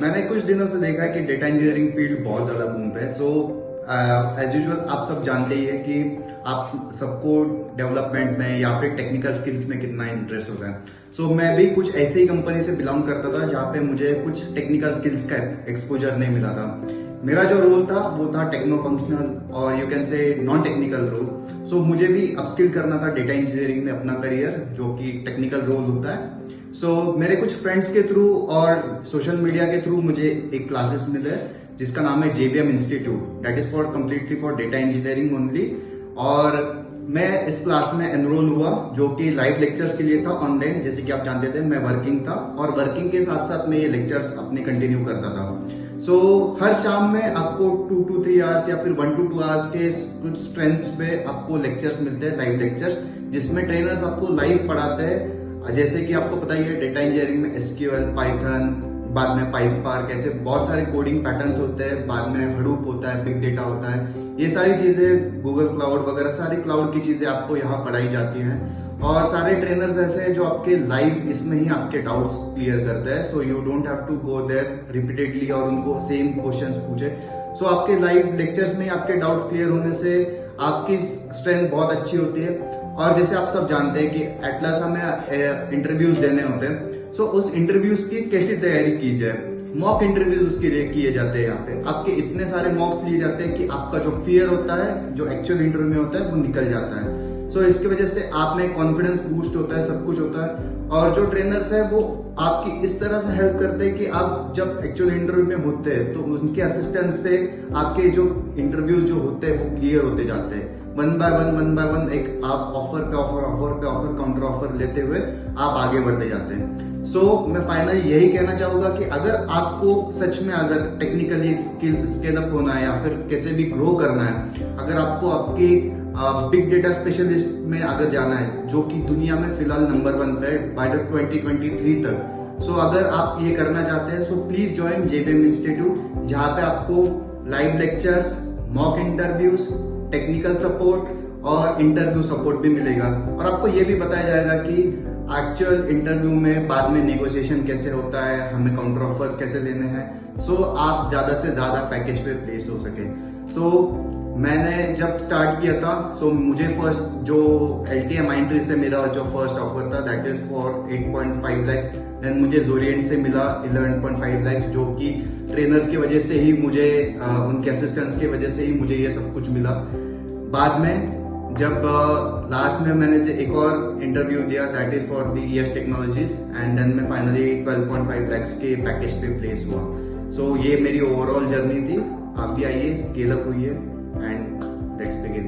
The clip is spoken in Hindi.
मैंने कुछ दिनों से देखा है कि डेटा इंजीनियरिंग फील्ड बहुत ज्यादा बूम पे है। सो एज यूजुअल आप सब जानते ही है कि आप सबको डेवलपमेंट में या फिर टेक्निकल स्किल्स में कितना इंटरेस्ट होता है। सो मैं भी कुछ ऐसे ही कंपनी से बिलोंग करता था जहाँ पे मुझे कुछ टेक्निकल स्किल्स का एक्सपोजर नहीं मिला था। मेरा जो रोल था वो था टेक्नो फंक्शनल और you can say non technical role. So मुझे भी अपस्किल करना था डेटा इंजीनियरिंग में अपना करियर, जो कि टेक्निकल रोल होता है। सो मेरे कुछ फ्रेंड्स के थ्रू और सोशल मीडिया के थ्रू मुझे एक क्लासेस मिले जिसका नाम है JBM institute, that is for completely for data engineering only. और मैं इस क्लास में एनरोल हुआ जो कि लाइव लेक्चर्स के लिए था ऑनलाइन। जैसे कि आप जानते थे मैं वर्किंग था और वर्किंग के साथ साथ मैं ये लेक्चर्स अपने कंटिन्यू करता था। सो हर शाम में आपको 2 to 3 आवर्स या फिर 1 to 2 आवर्स के कुछ स्ट्रेंथ्स पे आपको लेक्चर्स मिलते हैं, लाइव लेक्चर्स, जिसमें ट्रेनर्स आपको लाइव पढ़ाते हैं। जैसे कि आपको पता ही है डेटा इंजीनियरिंग में SQL, पाइथन, बाद में पाइस्पार्क, ऐसे बहुत सारे कोडिंग पैटर्न्स होते हैं। बाद में हडूप होता है, बिग डेटा होता है, ये सारी चीजें गूगल क्लाउड वगैरह सारी क्लाउड की चीजें आपको यहाँ पढ़ाई जाती हैं। और सारे ट्रेनर्स ऐसे हैं जो आपके लाइव इसमें ही आपके डाउट्स क्लियर करते हैं। So you don't have to go there repeatedly और उनको सेम क्वेश्चंस पूछे। सो आपके लाइव लेक्चर्स में आपके डाउट्स क्लियर होने से आपकी स्ट्रेंथ बहुत अच्छी होती है। और जैसे आप सब जानते हैं कि एटलस हमें इंटरव्यूज देने होते हैं। सो उस इंटरव्यूज की कैसी तैयारी की जाए, मॉक इंटरव्यूज उसके लिए किए जाते हैं। यहाँ पे आपके इतने सारे मॉक्स लिए जाते हैं कि आपका जो फियर होता है, जो एक्चुअल इंटरव्यू में होता है, वो निकल जाता है। सो इसकी वजह से आप में कॉन्फिडेंस बूस्ट होता है, सब कुछ होता है। और जो ट्रेनर्स है वो आपकी इस तरह से हेल्प करते हैं कि आप जब एक्चुअल इंटरव्यू में होते हैं तो उनके असिस्टेंस से आपके जो इंटरव्यूज जो होते हैं वो क्लियर होते जाते हैं। वन बाय वन एक आप ऑफर पे ऑफर काउंटर ऑफर लेते हुए आप आगे बढ़ते जाते हैं। सो मैं फाइनली यही कहना चाहूंगा कि अगर आपको सच में अगर टेक्निकली स्केल अप होना है या फिर कैसे भी ग्रो करना है, अगर आपको आपकी बिग डेटा स्पेशलिस्ट में अगर जाना है, जो कि दुनिया में फिलहाल नंबर 1 पे बाय 2023 तक। सो अगर आप ये करना चाहते हैं so please join JBM institute, जहाँ पे आपको live lectures, mock interviews, technical support और इंटरव्यू सपोर्ट भी मिलेगा। और आपको ये भी बताया जाएगा कि एक्चुअल इंटरव्यू में बाद में नेगोशिएशन कैसे होता है, हमें काउंटर ऑफर्स कैसे लेने हैं। सो आप ज्यादा से ज्यादा पैकेज पे प्लेस हो सके। सो मैंने जब स्टार्ट किया था सो मुझे फर्स्ट जो LTI Mindtree से मेरा जो फर्स्ट ऑफर था that is for 8.5 lakhs। Then मुझे Zorient से मिला 11.5 lakhs, जो कि ट्रेनर्स की वजह से ही मुझे उनके असिस्टेंट्स की वजह से ही मुझे ये सब कुछ मिला। बाद में जब लास्ट में मैंने जो एक और इंटरव्यू दिया that is for the ES technologies and then मैं फाइनली 12.5 lakhs के पैकेज पे प्लेस हुआ। सो ये मेरी ओवरऑल जर्नी थी। आप भी आइए, स्केल अप हुई है एंड लेट्स बिगिन।